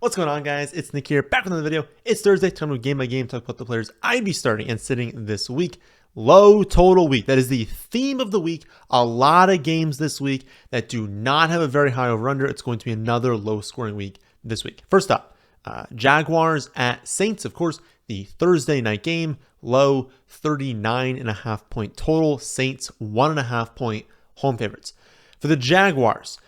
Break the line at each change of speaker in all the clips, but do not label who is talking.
What's going on, guys? It's Nick here, back with another video. It's Thursday, time to game by game talk about the players I'd be starting and sitting this week. Low total week. That is the theme of the week. A lot of games this week that do not have a very high over-under. It's going to be another low-scoring week this week. First up, Jaguars at Saints. Of course, the Thursday night game. Low 39.5 point total. Saints 1.5 point home favorites. For the Jaguars,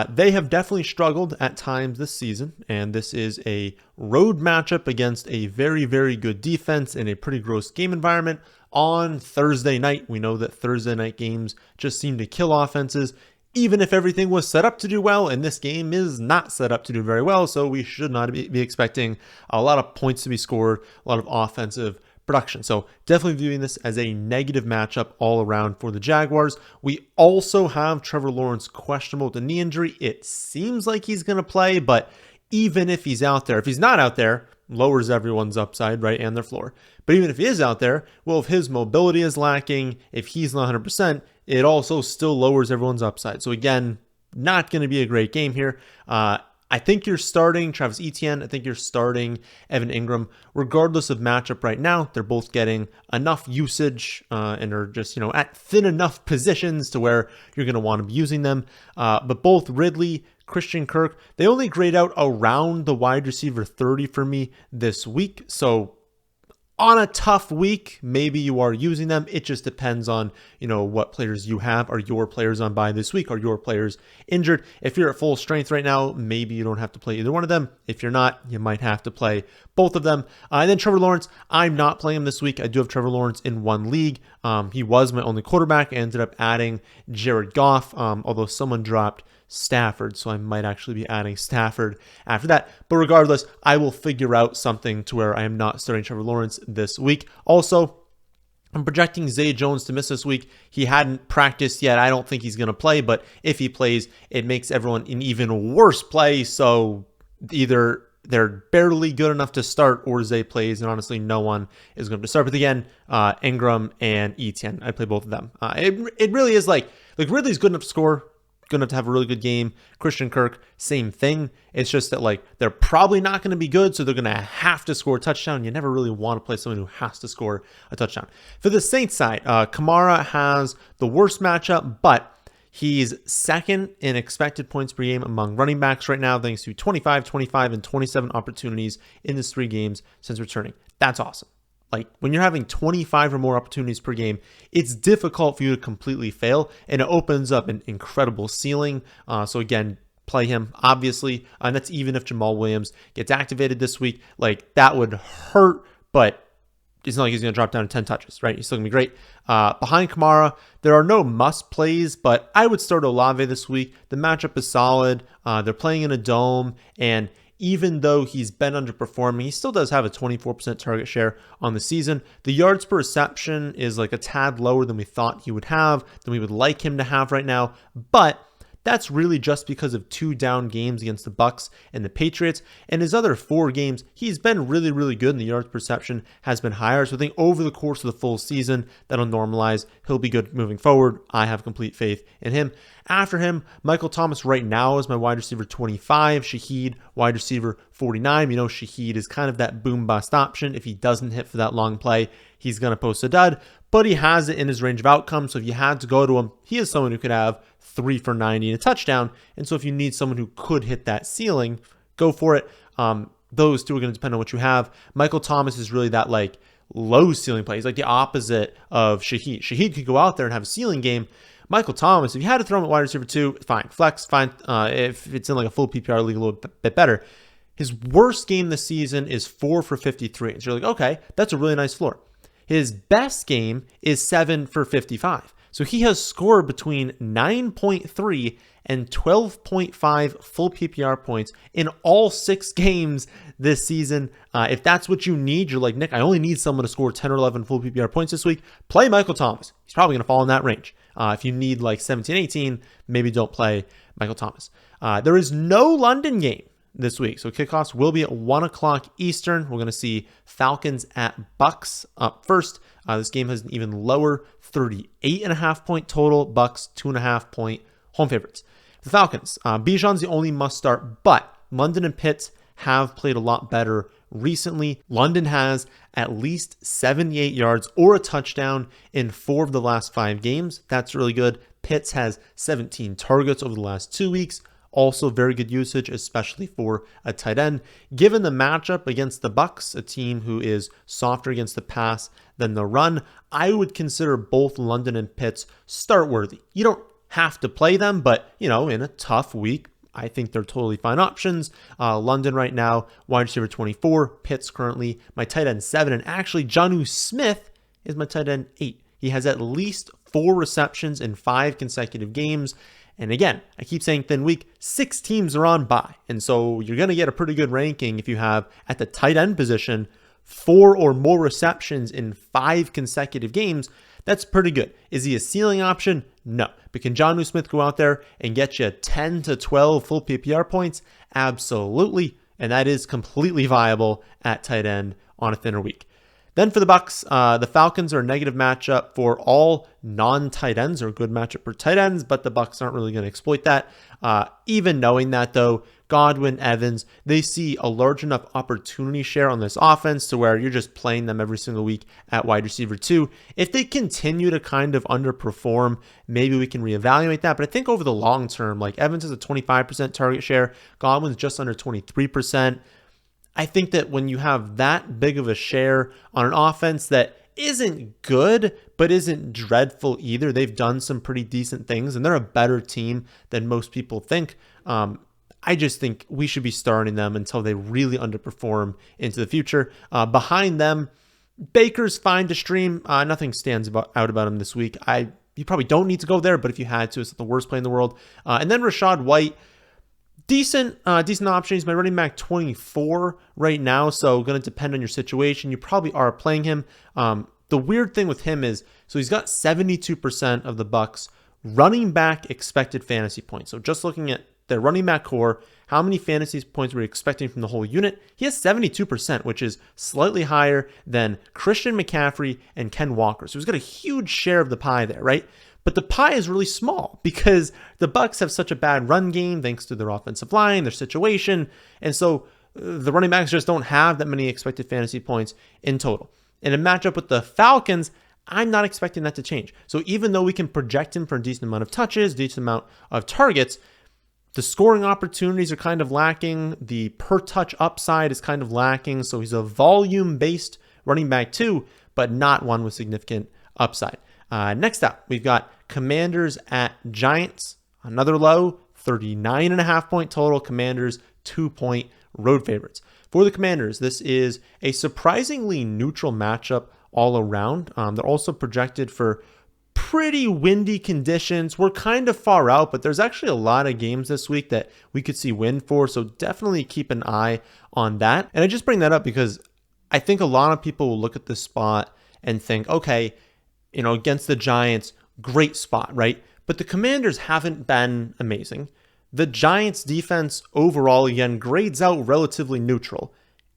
they have definitely struggled at times this season, and this is a road matchup against a very, very good defense in a pretty gross game environment on Thursday night. We know that Thursday night games just seem to kill offenses, even if everything was set up to do well, and this game is not set up to do very well, so we should not be expecting a lot of points to be scored, a lot of offensive production. So definitely viewing this as a negative matchup all around for the Jaguars. We also have Trevor Lawrence questionable with a knee injury. It seems like he's going to play, but even if he's out there, if he's not out there, lowers everyone's upside, right, and their floor. But even if he is out there, well, if his mobility is lacking, if he's not 100%, it also still lowers everyone's upside. So again, not going to be a great game here. I think you're starting Travis Etienne. I think you're starting Evan Ingram. Regardless of matchup right now, they're both getting enough usage and are just, at thin enough positions to where you're going to want to be using them. But both Ridley, Christian Kirk, they only grade out around the wide receiver 30 for me this week. So on a tough week, maybe you are using them. It just depends on, what players you have. Are your players on bye this week? Are your players injured? If you're at full strength right now, maybe you don't have to play either one of them. If you're not, you might have to play both of them. And then Trevor Lawrence, I'm not playing him this week. I do have Trevor Lawrence in one league. He was my only quarterback. I ended up adding Jared Goff, although someone dropped Stafford, so I might actually be adding Stafford after that. But regardless, I will figure out something to where I am not starting Trevor Lawrence this week. Also, I'm projecting Zay Jones to miss this week. He hadn't practiced yet. I don't think he's going to play, but if he plays, it makes everyone in even worse play. So either they're barely good enough to start or Zay plays, and honestly, no one is going to start. But again, Ingram and Etienne, I'd play both of them. It really is like Ridley's good enough to score, good enough to have a really good game. Christian Kirk, same thing. It's just that they're probably not going to be good, so they're going to have to score a touchdown. You never really want to play someone who has to score a touchdown. For the Saints side, Kamara has the worst matchup, but he's second in expected points per game among running backs right now, thanks to 25, 25, and 27 opportunities in his 3 games since returning. That's awesome. When you're having 25 or more opportunities per game, it's difficult for you to completely fail, and it opens up an incredible ceiling. So again, play him, obviously, and that's even if Jamal Williams gets activated this week. That would hurt, but it's not like he's going to drop down to 10 touches, right? He's still going to be great. Behind Kamara, there are no must plays, but I would start Olave this week. The matchup is solid. They're playing in a dome, and even though he's been underperforming, he still does have a 24% target share on the season. The yards per reception is a tad lower than we thought he would have, than we would like him to have right now. But that's really just because of 2 down games against the Bucs and the Patriots. And his other 4 games, he's been really, really good, and the yards per reception has been higher. So I think over the course of the full season, that'll normalize. He'll be good moving forward. I have complete faith in him. After him, Michael Thomas right now is my wide receiver 25. Shaheed, wide receiver 49. Shaheed is kind of that boom-bust option. If he doesn't hit for that long play, he's going to post a dud. But he has it in his range of outcomes. So if you had to go to him, he is someone who could have 3 for 90 and a touchdown. And so if you need someone who could hit that ceiling, go for it. Those two are going to depend on what you have. Michael Thomas is really that low ceiling play. He's the opposite of Shaheed. Shaheed could go out there and have a ceiling game. Michael Thomas, if you had to throw him at wide receiver 2, fine. Flex, fine. If it's in a full PPR league, a little bit better. His worst game this season is 4 for 53. So you're okay, that's a really nice floor. His best game is 7 for 55. So he has scored between 9.3 and 12.5 full PPR points in all 6 games this season. If that's what you need, you're like, Nick, I only need someone to score 10 or 11 full PPR points this week. Play Michael Thomas. He's probably going to fall in that range. If you need 17, 18, maybe don't play Michael Thomas. There is no London game this week. So kickoffs will be at 1 o'clock Eastern. We're going to see Falcons at Bucs up first. This game has an even lower 38.5 point total. Bucs 2.5 point home favorites. The Falcons, Bijan's the only must start, but London and Pitts have played a lot better recently. London has at least 78 yards or a touchdown in 4 of the last 5 games. That's really good. Pitts has 17 targets over the last 2 weeks. Also very good usage, especially for a tight end. Given the matchup against the Bucs, a team who is softer against the pass than the run, I would consider both London and Pitts start worthy. You don't have to play them, but in a tough week, I think they're totally fine options. London right now, wide receiver 24. Pitts currently my tight end 7. And actually, Jonnu Smith is my tight end 8. He has at least 4 receptions in 5 consecutive games. And again, I keep saying thin week, 6 teams are on bye. And so you're going to get a pretty good ranking if you have at the tight end position 4 or more receptions in 5 consecutive games. That's pretty good. Is he a ceiling option? No. But can Jonnu Smith go out there and get you 10 to 12 full PPR points? Absolutely. And that is completely viable at tight end on a thinner week. Then for the Bucs, the Falcons are a negative matchup for all non-tight ends, or a good matchup for tight ends, but the Bucs aren't really going to exploit that. Even knowing that, though, Godwin, Evans, they see a large enough opportunity share on this offense to where you're just playing them every single week at wide receiver 2. If they continue to kind of underperform, maybe we can reevaluate that. But I think over the long term, like Evans has a 25% target share, Godwin's just under 23%. I think that when you have that big of a share on an offense that isn't good, but isn't dreadful either, they've done some pretty decent things, and they're a better team than most people think. I just think we should be starting them until they really underperform into the future. Behind them, Baker's fine to stream. Nothing stands out about him this week. You probably don't need to go there, but if you had to, it's not the worst play in the world. And then Rachaad White, decent option. He's my running back 24 right now, so going to depend on your situation. You probably are playing him. The weird thing with him is, so he's got 72% of the Bucs running back expected fantasy points. So just looking at their running back core, how many fantasy points we're expecting from the whole unit? He has 72%, which is slightly higher than Christian McCaffrey and Ken Walker. So he's got a huge share of the pie there, right? But the pie is really small because the Bucs have such a bad run game thanks to their offensive line, their situation. And so the running backs just don't have that many expected fantasy points in total. In a matchup with the Falcons, I'm not expecting that to change. So even though we can project him for a decent amount of touches, decent amount of targets, the scoring opportunities are kind of lacking. The per touch upside is kind of lacking. So he's a volume-based running back too, but not one with significant upside. Next up, we've got Commanders at Giants. Another low, 39.5 point total. Commanders 2-point road favorites. For the Commanders, this is a surprisingly neutral matchup all around. They're also projected for pretty windy conditions. We're kind of far out, but there's actually a lot of games this week that we could see wind for, so definitely keep an eye on that. And I just bring that up because I think a lot of people will look at this spot and think, okay, against the Giants, great spot, right? But the Commanders haven't been amazing. The Giants defense overall, again, grades out relatively neutral.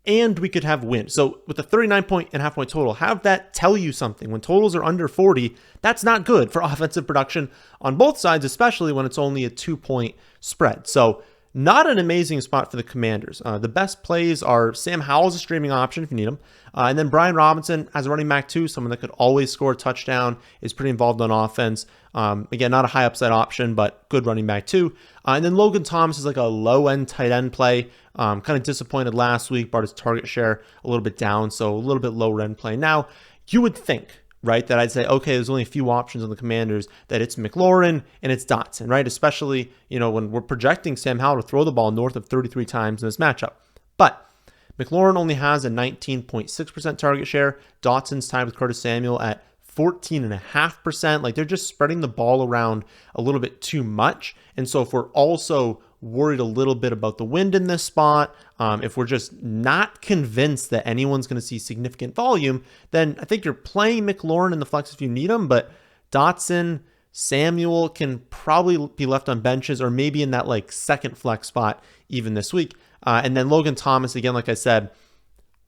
And we could have wind. So with a 39.5 point total, have that tell you something. When totals are under 40, that's not good for offensive production on both sides, especially when it's only a 2-point spread. So not an amazing spot for the Commanders. The best plays are Sam Howell's a streaming option if you need him. And then Brian Robinson as a running back too, someone that could always score a touchdown, is pretty involved on offense. Again, not a high upside option, but good running back too. And then Logan Thomas is like a low-end tight end play. Kind of disappointed last week, brought his target share a little bit down, so a little bit lower-end play. Now, you would think, right, that I'd say, okay, there's only a few options on the Commanders, that it's McLaurin and it's Dotson, right? Especially, when we're projecting Sam Howell to throw the ball north of 33 times in this matchup. But McLaurin only has a 19.6% target share. Dotson's tied with Curtis Samuel at 14.5%. Like, they're just spreading the ball around a little bit too much. And so if we're also worried a little bit about the wind in this spot, if we're just not convinced that anyone's going to see significant volume, then I think you're playing McLaurin in the flex if you need him. But Dotson, Samuel can probably be left on benches or maybe in that second flex spot even this week. And then Logan Thomas, again, like I said,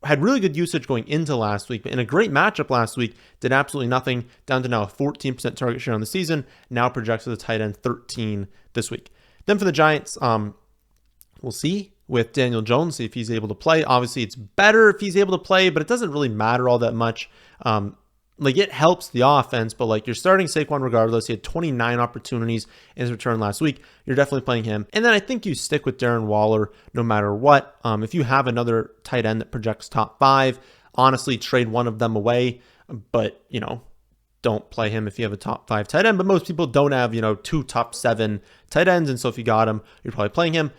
had really good usage going into last week, but in a great matchup last week, did absolutely nothing, down to now a 14% target share on the season, now projects as a tight end 13 this week. Then for the Giants, we'll see with Daniel Jones, see if he's able to play. Obviously, it's better if he's able to play, but it doesn't really matter all that much. Like, it helps the offense, but like, you're starting Saquon regardless. He had 29 opportunities in his return last week. You're definitely playing him. And then I think you stick with Darren Waller no matter what. If you have another tight end that projects top 5, honestly, trade one of them away, but, don't play him if you have a top 5 tight end. But most people don't have, 2 top 7 tight ends. And so if you got him, you're probably playing him.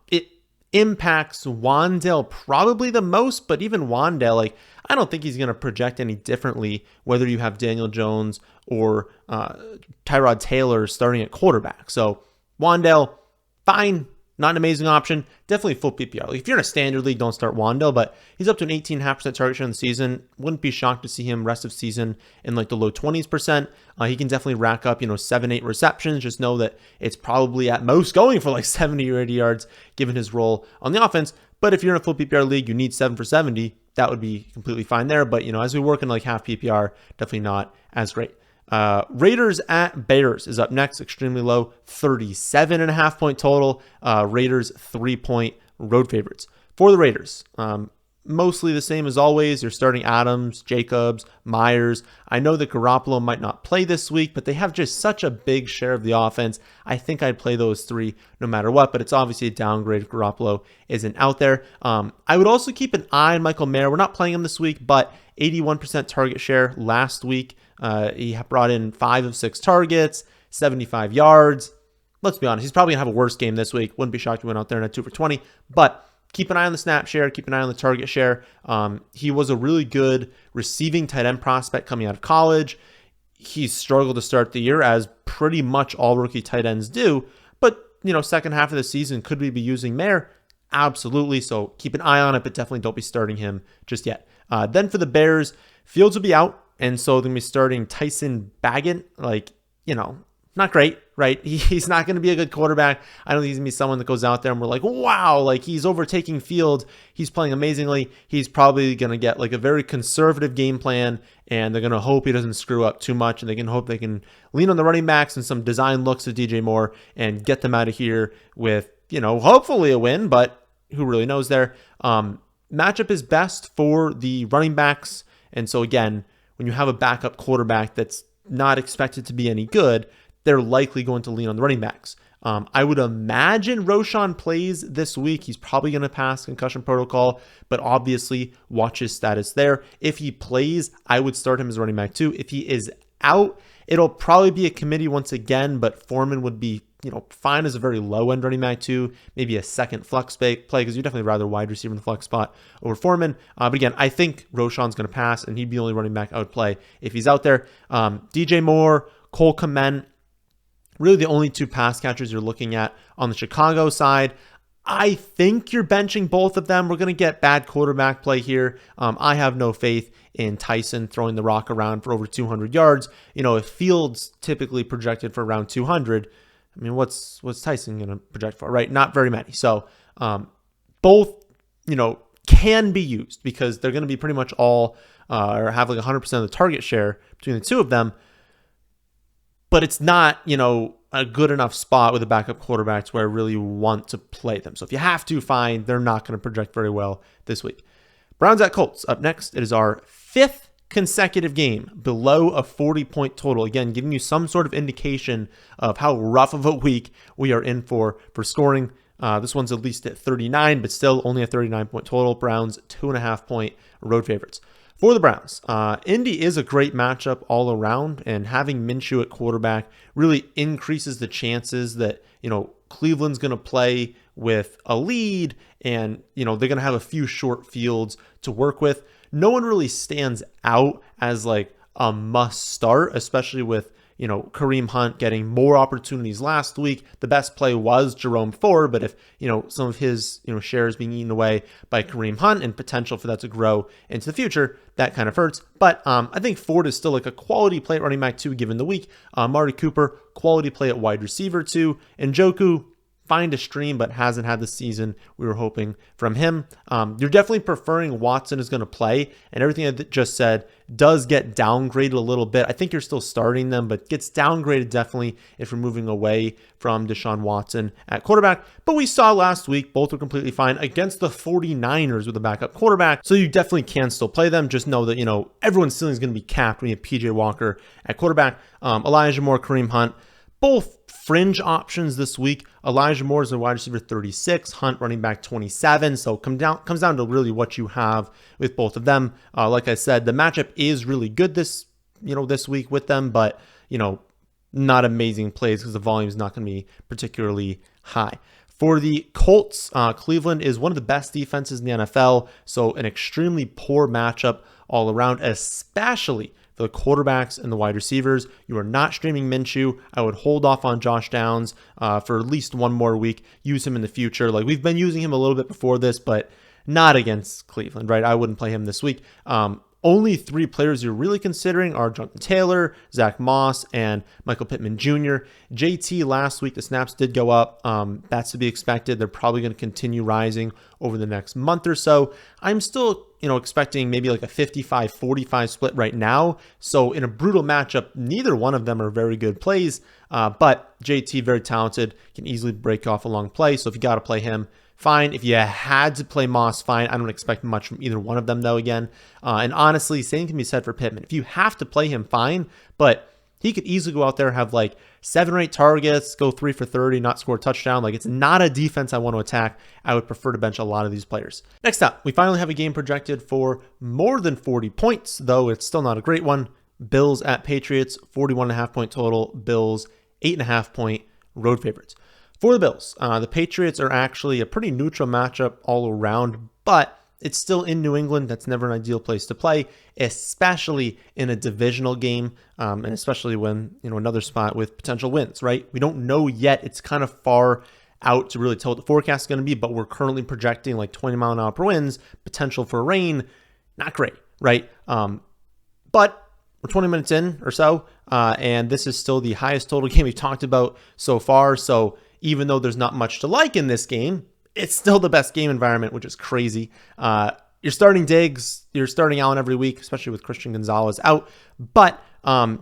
It impacts Wan'Dale probably the most, but even Wan'Dale, like, I don't think he's going to project any differently whether you have Daniel Jones or Tyrod Taylor starting at quarterback. So Wan'Dale, fine, not an amazing option. Definitely full PPR. Like, if you're in a standard league, don't start Wan'Dale, but he's up to an 18.5% target share in the season. Wouldn't be shocked to see him rest of season in like the low 20s%. He can definitely rack up, 7-8 receptions. Just know that it's probably at most going for like 70 or 80 yards given his role on the offense. But if you're in a full PPR league, you need 7 for 70. That would be completely fine there. But, as we work in like half PPR, definitely not as great. Raiders at Bears is up next, extremely low, 37.5 point total. Raiders 3-point road favorites. For the Raiders, mostly the same as always. You're starting Adams, Jacobs, Myers. I know that Garoppolo might not play this week, but they have just such a big share of the offense. I think I'd play those 3 no matter what, but it's obviously a downgrade if Garoppolo isn't out there. I would also keep an eye on Michael Mayer. We're not playing him this week, but 81% target share last week. He brought in 5 of 6 targets, 75 yards. Let's be honest, he's probably going to have a worse game this week. Wouldn't be shocked if he went out there and had 2 for 20, but keep an eye on the snap share, keep an eye on the target share. He was a really good receiving tight end prospect coming out of college. He's struggled to start the year, as pretty much all rookie tight ends do, but, second half of the season, could we be using Mayer? Absolutely, so keep an eye on it, but definitely don't be starting him just yet. Then for the Bears, Fields will be out. And so they're going to be starting Tyson Bagent. Like, not great, right? He's not going to be a good quarterback. I don't think he's going to be someone that goes out there and we're like, wow, like he's overtaking Fields. He's playing amazingly. He's probably going to get like a very conservative game plan, and they're going to hope he doesn't screw up too much. And they can hope they can lean on the running backs and some design looks to DJ Moore and get them out of here with, hopefully a win, but who really knows there. Matchup is best for the running backs. And so again, when you have a backup quarterback that's not expected to be any good, they're likely going to lean on the running backs. I would imagine Roschon plays this week. He's probably going to pass concussion protocol, but obviously watch his status there. If he plays, I would start him as running back too. If he is out, it'll probably be a committee once again, but Foreman would be fine as a very low-end running back too, maybe a second flex play, because you'd definitely rather wide receiver in the flex spot over Foreman. But again, I think Roschon's going to pass, and he'd be the only running back I would play if he's out there. DJ Moore, Cole Kmet, really the only 2 pass catchers you're looking at on the Chicago side. I think you're benching both of them. We're going to get bad quarterback play here. I have no faith in Tyson throwing the rock around for over 200 yards. If Fields typically projected for around 200, I mean, what's Tyson going to project for, right? Not very many. So both, can be used because they're going to be pretty much all or have like 100% of the target share between the 2 of them. But it's not, a good enough spot with a backup quarterbacks where I really want to play them. So if you have to, fine. They're not going to project very well this week. Browns at Colts up next. It is our 5th consecutive game below a 40-point total. Again, giving you some sort of indication of how rough of a week we are in for scoring. This one's at least at 39, but still only a 39-point total. Browns 2.5-point road favorites. For the Browns, Indy is a great matchup all around, and having Minshew at quarterback really increases the chances that, Cleveland's going to play with a lead, and, they're going to have a few short fields to work with. No one really stands out as like a must start, especially with, Kareem Hunt getting more opportunities last week. The best play was Jerome Ford, but if, some of his, shares being eaten away by Kareem Hunt and potential for that to grow into the future, that kind of hurts. But I think Ford is still like a quality play at running back 2 given the week. Amari Cooper, quality play at wide receiver 2. And Njoku, fine to stream, but hasn't had the season we were hoping from him. You're definitely preferring Watson is going to play, and everything I just said does get downgraded a little bit. I think you're still starting them, but gets downgraded definitely if you're moving away from Deshaun Watson at quarterback. But we saw last week, both were completely fine against the 49ers with a backup quarterback. So you definitely can still play them. Just know that, you know, everyone's ceiling is going to be capped when you have PJ Walker at quarterback. Elijah Moore, Kareem Hunt, both fringe options this week. Elijah Moore is a wide receiver 36, Hunt running back 27. So comes down to really what you have with both of them. Like I said, the matchup is really good this week with them, but not amazing plays because the volume is not going to be particularly high. For the Colts, Cleveland is one of the best defenses in the NFL, so an extremely poor matchup all around, especially for the quarterbacks and the wide receivers. You are not streaming Minshew. I would hold off on Josh Downs for at least one more week. Use him in the future. Like, we've been using him a little bit before this, but not against Cleveland, right? I wouldn't play him this week. Only 3 players you're really considering are Jonathan Taylor, Zach Moss, and Michael Pittman Jr. JT last week, the snaps did go up. That's to be expected. They're probably going to continue rising over the next month or so. I'm still, expecting maybe like a 55-45 split right now. So in a brutal matchup, neither one of them are very good plays. But JT, very talented, can easily break off a long play. So if you got to play him, fine. If you had to play Moss, fine. I don't expect much from either one of them, though, again. And honestly, same can be said for Pittman. If you have to play him, fine. But he could easily go out there, have like 7 or 8 targets, go 3 for 30, not score a touchdown. Like, it's not a defense I want to attack. I would prefer to bench a lot of these players. Next up, we finally have a game projected for more than 40 points, though it's still not a great one. Bills at Patriots, 41.5 point total. Bills, 8.5 point road favorites. For the Bills, the Patriots are actually a pretty neutral matchup all around, but it's still in New England. That's never an ideal place to play, especially in a divisional game, and especially when, another spot with potential wins, right? We don't know yet. It's kind of far out to really tell what the forecast is going to be, but we're currently projecting like 20-mile-an-hour winds, potential for rain. Not great, right? But we're 20 minutes in or so, and this is still the highest total game we've talked about so far, so even though there's not much to like in this game, it's still the best game environment, which is crazy. You're starting Diggs, you're starting Allen every week, especially with Christian Gonzalez out, but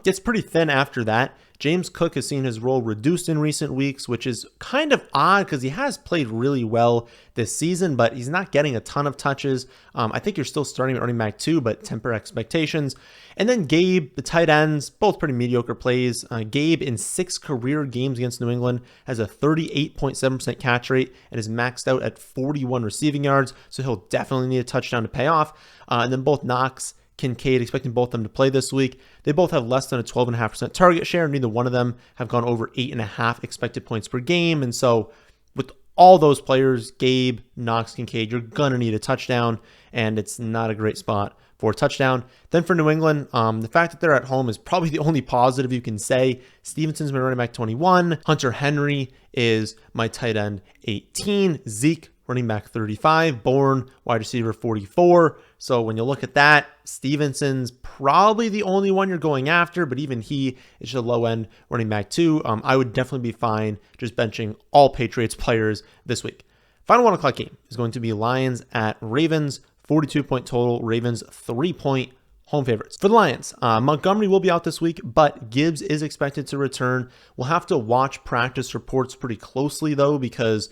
gets pretty thin after that. James Cook has seen his role reduced in recent weeks, which is kind of odd because he has played really well this season, but he's not getting a ton of touches. I think you're still starting at running back 2, but temper expectations. And then Gabe, the tight ends, both pretty mediocre plays. Gabe, in 6 career games against New England, has a 38.7% catch rate and is maxed out at 41 receiving yards, so he'll definitely need a touchdown to pay off. And then both Knox, Kincaid, expecting both of them to play this week. They both have less than a 12.5% target share. Neither one of them have gone over 8.5 expected points per game. And so with all those players, Gabe, Knox, Kincaid, you're going to need a touchdown, and it's not a great spot for a touchdown. Then for New England, the fact that they're at home is probably the only positive you can say. Stevenson's my running back 21. Hunter Henry is my tight end 18. Zeke, running back 35. Bourne, wide receiver 44. So when you look at that, Stevenson's probably the only one you're going after, but even he is just a low-end running back 2. I would definitely be fine just benching all Patriots players this week. Final 1 o'clock game is going to be Lions at Ravens. 42-point total. Ravens 3-point home favorites. For the Lions, Montgomery will be out this week, but Gibbs is expected to return. We'll have to watch practice reports pretty closely, though, because,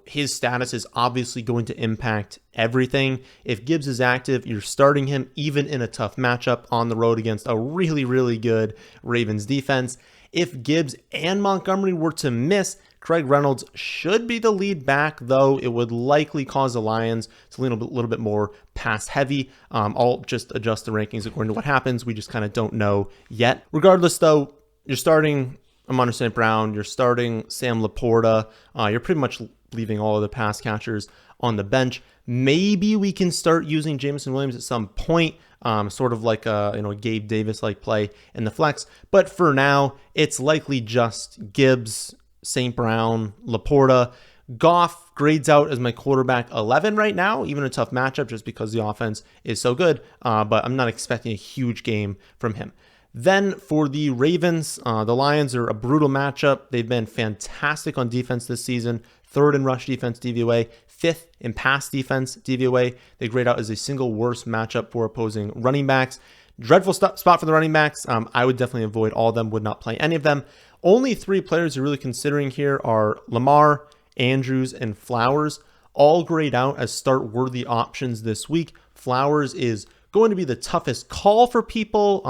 his status is obviously going to impact everything. If Gibbs is active, you're starting him even in a tough matchup on the road against a really, really good Ravens defense. If Gibbs and Montgomery were to miss, Craig Reynolds should be the lead back, though it would likely cause the Lions to lean a little bit more pass heavy. I'll just adjust the rankings according to what happens. We just kind of don't know yet. Regardless, though, you're starting Amon St. Brown, you're starting Sam Laporta. You're pretty much leaving all of the pass catchers on the bench. Maybe we can start using Jameson Williams at some point, sort of like a Gabe Davis-like play in the flex. But for now, it's likely just Gibbs, St. Brown, Laporta. Goff grades out as my quarterback 11 right now, even a tough matchup just because the offense is so good. But I'm not expecting a huge game from him. Then for the Ravens, the Lions are a brutal matchup. They've been fantastic on defense this season. 3rd in rush defense DVOA, 5th in pass defense DVOA. They grade out as a single worst matchup for opposing running backs. Dreadful spot for the running backs. I would definitely avoid all of them, would not play any of them. Only 3 players you're really considering here are Lamar, Andrews, and Flowers. All grade out as start-worthy options this week. Flowers is going to be the toughest call for people.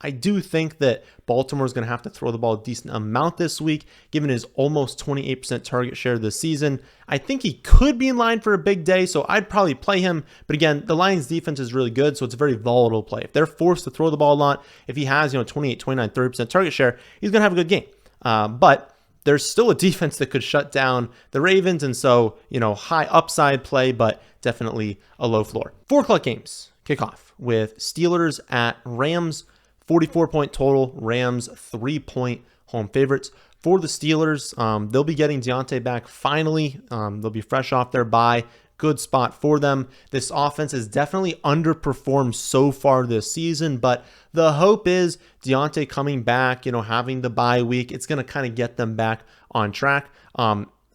I do think that Baltimore is going to have to throw the ball a decent amount this week, given his almost 28% target share this season. I think he could be in line for a big day, so I'd probably play him. But again, the Lions defense is really good, so it's a very volatile play. If they're forced to throw the ball a lot, if he has 28, 29, 30% target share, he's going to have a good game. But there's still a defense that could shut down the Ravens, and so, high upside play, but definitely a low floor. 4 o'clock games kick off with Steelers at Rams, 44-point total. Rams 3-point home favorites. For the Steelers, they'll be getting Deontay back finally. They'll be fresh off their bye. Good spot for them. This offense has definitely underperformed so far this season, but the hope is Deontay coming back, having the bye week, it's going to kind of get them back on track.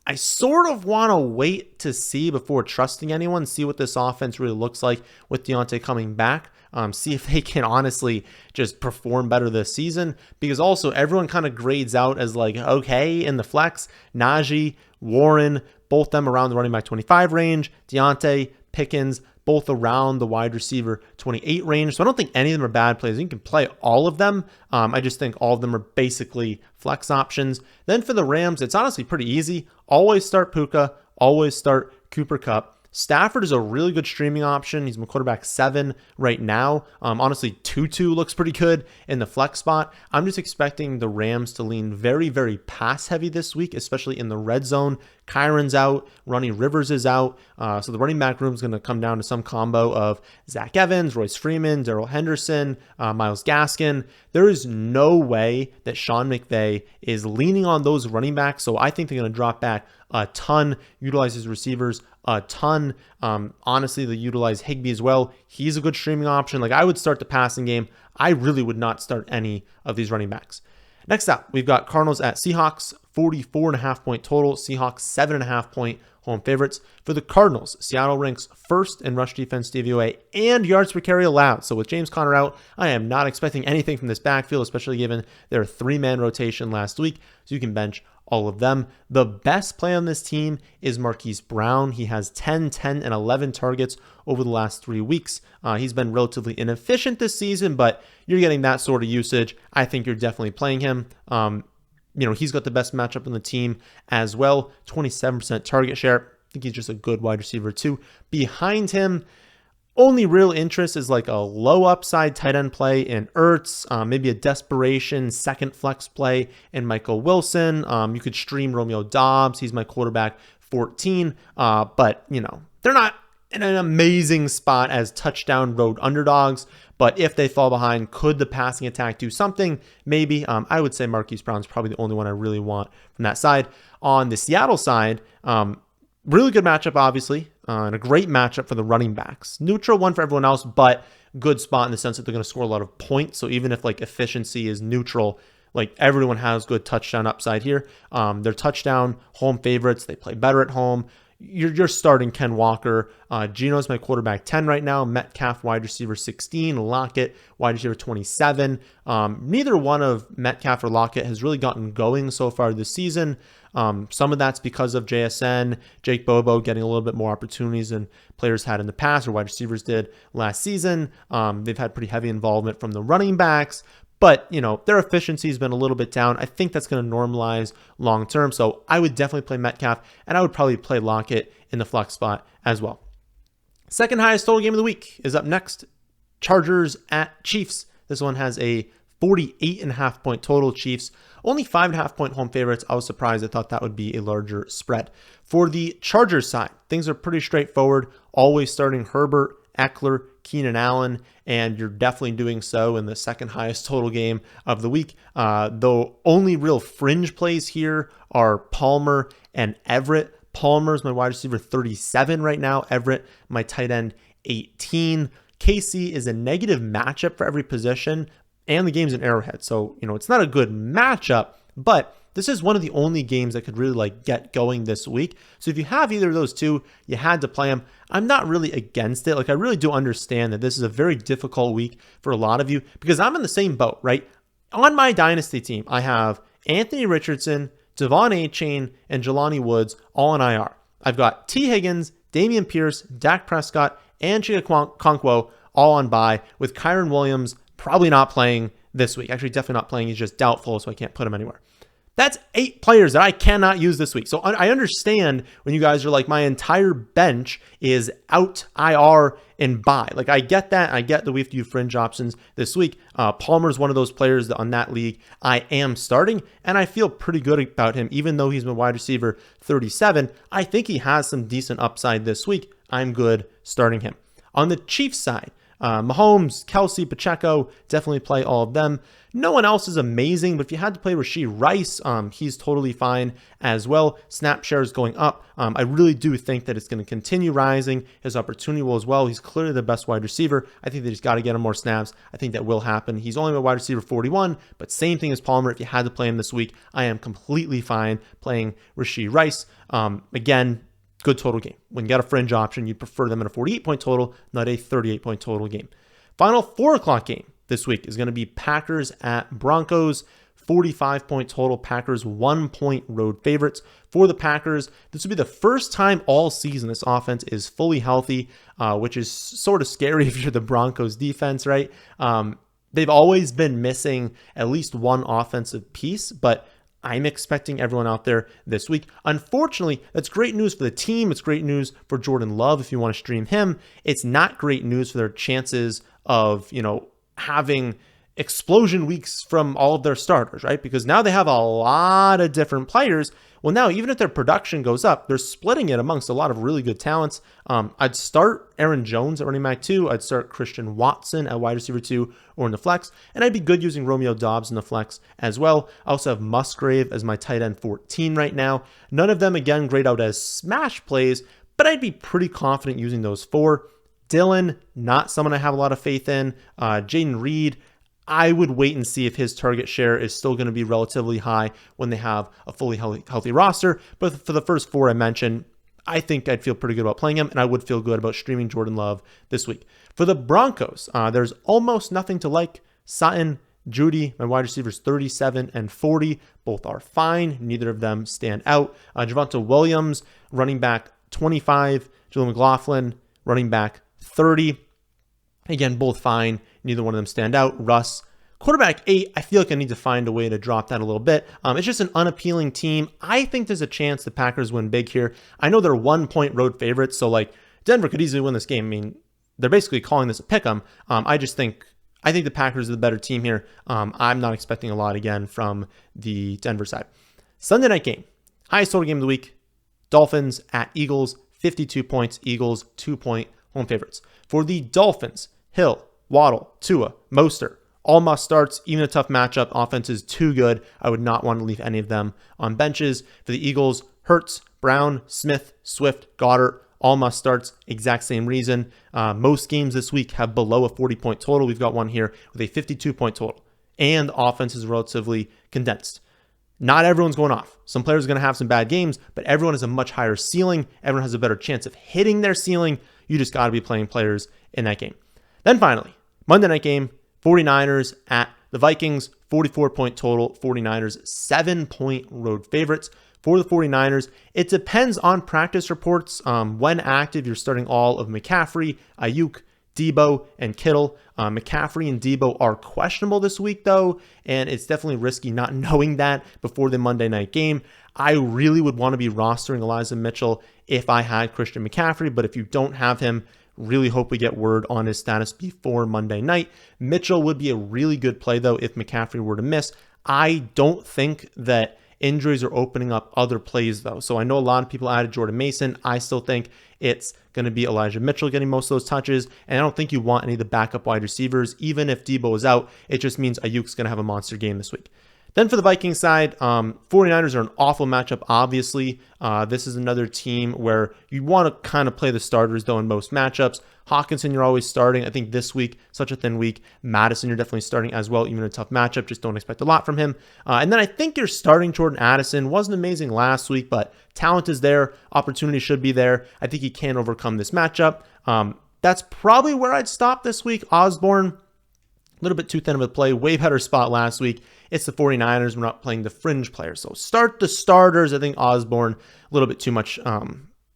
I sort of want to wait to see before trusting anyone, see what this offense really looks like with Deontay coming back. See if they can honestly just perform better this season, because also everyone kind of grades out as like, okay, in the flex, Najee, Warren, both them around the running back 25 range, Deontay, Pickens, both around the wide receiver 28 range. So I don't think any of them are bad plays. You can play all of them. I just think all of them are basically flex options. Then for the Rams, it's honestly pretty easy. Always start Puka, always start Cooper Kupp. Stafford is a really good streaming option. He's my quarterback 7 right now. Honestly, Tutu looks pretty good in the flex spot. I'm just expecting the Rams to lean very, very pass heavy this week, especially in the red zone. Kyron's out. Ronnie Rivers is out. So the running back room is going to come down to some combo of Zach Evans, Royce Freeman, Darrell Henderson, Myles Gaskin. There is no way that Sean McVay is leaning on those running backs. So I think they're going to drop back a ton, utilize his receivers a ton. Honestly, they utilize Higbee as well. He's a good streaming option. Like, I would start the passing game. I really would not start any of these running backs. Next up, we've got Cardinals at Seahawks, 44.5-point total. Seahawks 7.5-point home favorites. For the Cardinals, Seattle ranks 1st in rush defense DVOA and yards per carry allowed. So with James Conner out, I am not expecting anything from this backfield, especially given their 3-man rotation last week. So you can bench all of them. The best play on this team is Marquise Brown. He has 10, 10, and 11 targets over the last 3 weeks. He's been relatively inefficient this season, but you're getting that sort of usage. I think you're definitely playing him. He's got the best matchup on the team as well. 27% target share. I think he's just a good wide receiver too. Behind him, only real interest is like a low upside tight end play in Ertz, maybe a desperation second flex play in Michael Wilson. You could stream Romeo Doubs. He's my quarterback 14. But they're not in an amazing spot as touchdown road underdogs. But if they fall behind, could the passing attack do something? Maybe. I would say Marquise Brown's probably the only one I really want from that side. On the Seattle side, really good matchup, obviously, and a great matchup for the running backs. Neutral one for everyone else, but good spot in the sense that they're going to score a lot of points. So even if efficiency is neutral, everyone has good touchdown upside here. They're touchdown home favorites. They play better at home. You're starting Ken Walker. Geno's my quarterback 10 right now. Metcalf wide receiver 16. Lockett wide receiver 27. Neither one of Metcalf or Lockett has really gotten going so far this season. Some of that's because of JSN, Jake Bobo getting a little bit more opportunities than players had in the past or wide receivers did last season. They've had pretty heavy involvement from the running backs. But, their efficiency has been a little bit down. I think that's going to normalize long term. So I would definitely play Metcalf, and I would probably play Lockett in the flex spot as well. Second highest total game of the week is up next. Chargers at Chiefs. This one has a 48.5-point total. Chiefs only 5.5-point home favorites. I was surprised. I thought that would be a larger spread. For the Chargers side, things are pretty straightforward. Always starting Herbert, Eckler, Keenan Allen, and you're definitely doing so in the second highest total game of the week. The only real fringe plays here are Palmer and Everett. Palmer's my wide receiver 37 right now. Everett, my tight end 18. KC is a negative matchup for every position, and the game's in Arrowhead. So, it's not a good matchup, but this is one of the only games that could really like get going this week. So if you have either of those two, you had to play them. I'm not really against it. Like, I really do understand that this is a very difficult week for a lot of you because I'm in the same boat, right? On my dynasty team, I have Anthony Richardson, Devon Achane, and Jelani Woods all in IR. I've got T. Higgins, Dameon Pierce, Dak Prescott, and Okonkwo all on bye, with Kyron Williams probably not playing this week. Actually, definitely not playing. He's just doubtful, so I can't put him anywhere. That's 8 players that I cannot use this week. So I understand when you guys are like, my entire bench is out IR and bye. Like, I get that. I get that we have to do fringe options this week. Palmer's one of those players that on that league I am starting, and I feel pretty good about him. Even though he's my wide receiver 37, I think he has some decent upside this week. I'm good starting him. On the Chiefs side, Mahomes, Kelsey, Pacheco, definitely play all of them. No one else is amazing, but if you had to play Rashee Rice, he's totally fine as well. Snap share is going up. I really do think that it's going to continue rising. His opportunity will as well. He's clearly the best wide receiver. I think that he's got to get him more snaps. I think that will happen. He's only my wide receiver 41, but same thing as Palmer. If you had to play him this week, I am completely fine playing Rashee Rice. Again, good total game. When you got a fringe option, you'd prefer them in a 48-point total, not a 38-point total game. Final 4 o'clock game this week is going to be Packers at Broncos. 45-point total. Packers 1-point road favorites. For the Packers, this will be the first time all season this offense is fully healthy, which is sort of scary if you're the Broncos defense, right? They've always been missing at least one offensive piece, but I'm expecting everyone out there this week. Unfortunately, that's great news for the team. It's great news for Jordan Love if you want to stream him. It's not great news for their chances of, having explosion weeks from all of their starters, right? Because now they have a lot of different players. Well, now, even if their production goes up, they're splitting it amongst a lot of really good talents. I'd start Aaron Jones at running back 2. I'd start Christian Watson at wide receiver 2 or in the flex. And I'd be good using Romeo Doubs in the flex as well. I also have Musgrave as my tight end 14 right now. None of them, again, grayed out as smash plays, but I'd be pretty confident using those 4. Dylan, not someone I have a lot of faith in. Jaden Reed, I would wait and see if his target share is still going to be relatively high when they have a fully healthy roster. But for the first 4 I mentioned, I think I'd feel pretty good about playing him, and I would feel good about streaming Jordan Love this week. For the Broncos, there's almost nothing to like. Sutton, Judy, my wide receivers 37 and 40, both are fine. Neither of them stand out. Javonte Williams, running back 25. Julian McLaughlin, running back 30. Again, both fine. Neither one of them stand out. Russ, quarterback 8. I feel like I need to find a way to drop that a little bit. It's just an unappealing team. I think there's a chance the Packers win big here. I know they're 1-point road favorites, so like Denver could easily win this game. I mean, they're basically calling this a pick'em. I think the Packers are the better team here. I'm not expecting a lot again from the Denver side. Sunday night game, highest total game of the week. Dolphins at Eagles, 52 points. Eagles 2-point home favorites. For the Dolphins, Hill, Waddle, Tua, Mostert, all must starts. Even a tough matchup. Offense is too good. I would not want to leave any of them on benches. For the Eagles, Hurts, Brown, Smith, Swift, Goddard, all must starts. Exact same reason. Most games this week have below a 40-point total. We've got one here with a 52-point total. And offense is relatively condensed. Not everyone's going off. Some players are going to have some bad games, but everyone has a much higher ceiling. Everyone has a better chance of hitting their ceiling. You just got to be playing players in that game. Then finally, Monday night game, 49ers at the Vikings, 44-point total. 49ers, 7-point road favorites. For the 49ers, it depends on practice reports. When active, you're starting all of McCaffrey, Ayuk, Debo, and Kittle. McCaffrey and Debo are questionable this week, though, and it's definitely risky not knowing that before the Monday night game. I really would want to be rostering Elijah Mitchell if I had Christian McCaffrey, but if you don't have him, really hope we get word on his status before Monday night. Mitchell would be a really good play, though, if McCaffrey were to miss. I don't think that injuries are opening up other plays, though. So I know a lot of people added Jordan Mason. I still think it's going to be Elijah Mitchell getting most of those touches. And I don't think you want any of the backup wide receivers. Even if Debo is out, it just means Ayuk's going to have a monster game this week. Then for the Vikings side, 49ers are an awful matchup, obviously. This is another team where you want to kind of play the starters, though, in most matchups. Hawkinson, you're always starting. I think this week, such a thin week. Madison, you're definitely starting as well, even in a tough matchup. Just don't expect a lot from him. And then I think you're starting Jordan Addison. Wasn't amazing last week, but talent is there. Opportunity should be there. I think he can overcome this matchup. That's probably where I'd stop this week. Osborne, a little bit too thin of a play. Way better spot last week. It's the 49ers. We're not playing the fringe players. So start the starters. I think Osborne, a little bit too much,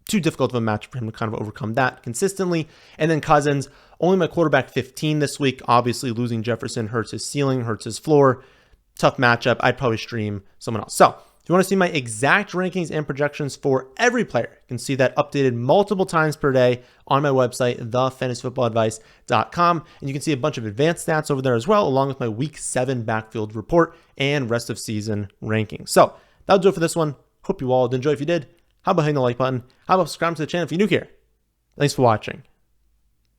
too difficult of a match for him to kind of overcome that consistently. And then Cousins, only my quarterback 15 this week. Obviously, losing Jefferson hurts his ceiling, hurts his floor. Tough matchup. I'd probably stream someone else. So if you want to see my exact rankings and projections for every player, you can see that updated multiple times per day on my website, thefantasyfootballadvice.com. And you can see a bunch of advanced stats over there as well, along with my week 7 backfield report and rest of season rankings. So that'll do it for this one. Hope you all did enjoy. If you did, how about hitting the like button? How about subscribing to the channel if you're new here? Thanks for watching.